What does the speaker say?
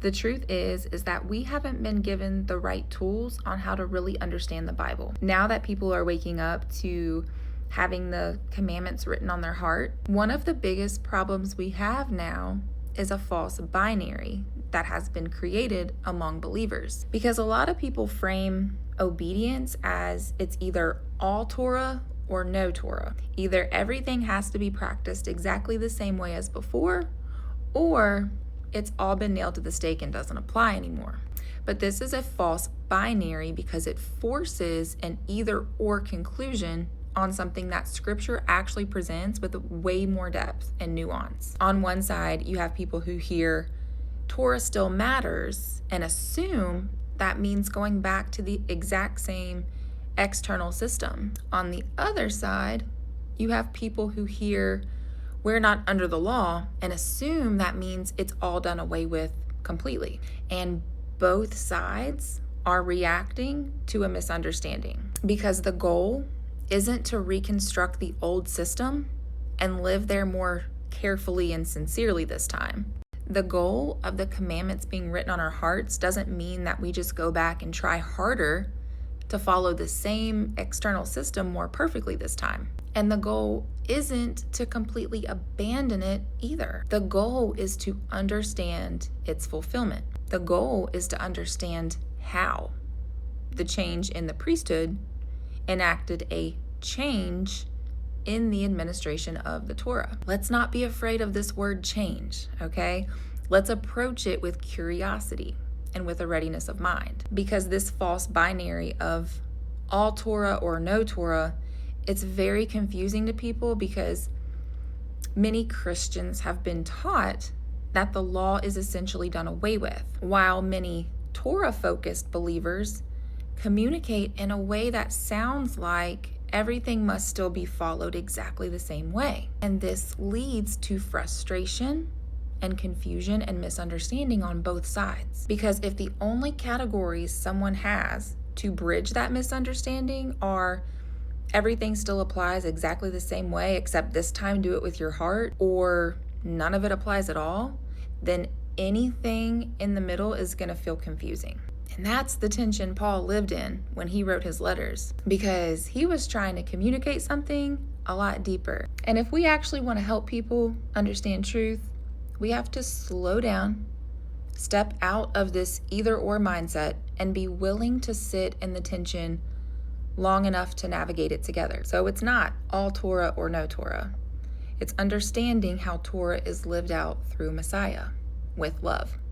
The truth is that we haven't been given the right tools on how to really understand the Bible. Now that people are waking up to having the commandments written on their heart, one of the biggest problems we have now is a false binary that has been created among believers. Because a lot of people frame obedience as it's either all Torah or no Torah. Either everything has to be practiced exactly the same way as before, or it's all been nailed to the stake and doesn't apply anymore. But this is a false binary because it forces an either or conclusion on something that scripture actually presents with way more depth and nuance. On one side, you have people who hear Torah still matters and assume that means going back to the exact same external system. On the other side, you have people who hear we're not under the law and assume that means it's all done away with completely. And both sides are reacting to a misunderstanding because the goal isn't to reconstruct the old system and live there more carefully and sincerely this time. The goal of the commandments being written on our hearts doesn't mean that we just go back and try harder to follow the same external system more perfectly this time. And the goal isn't to completely abandon it either. The goal is to understand its fulfillment. The goal is to understand how the change in the priesthood enacted a change in the administration of the Torah. Let's not be afraid of this word change, okay? Let's approach it with curiosity and with a readiness of mind. Because this false binary of all Torah or no Torah, it's very confusing to people because many Christians have been taught that the law is essentially done away with, while many Torah-focused believers communicate in a way that sounds like everything must still be followed exactly the same way. And this leads to frustration and confusion and misunderstanding on both sides. Because if the only categories someone has to bridge that misunderstanding are everything still applies exactly the same way, except this time do it with your heart, or none of it applies at all, then anything in the middle is going to feel confusing. And that's the tension Paul lived in when he wrote his letters, because he was trying to communicate something a lot deeper. And if we actually want to help people understand truth, we have to slow down, step out of this either or mindset, and be willing to sit in the tension long enough to navigate it together. So it's not all Torah or no Torah. It's understanding how Torah is lived out through Messiah with love.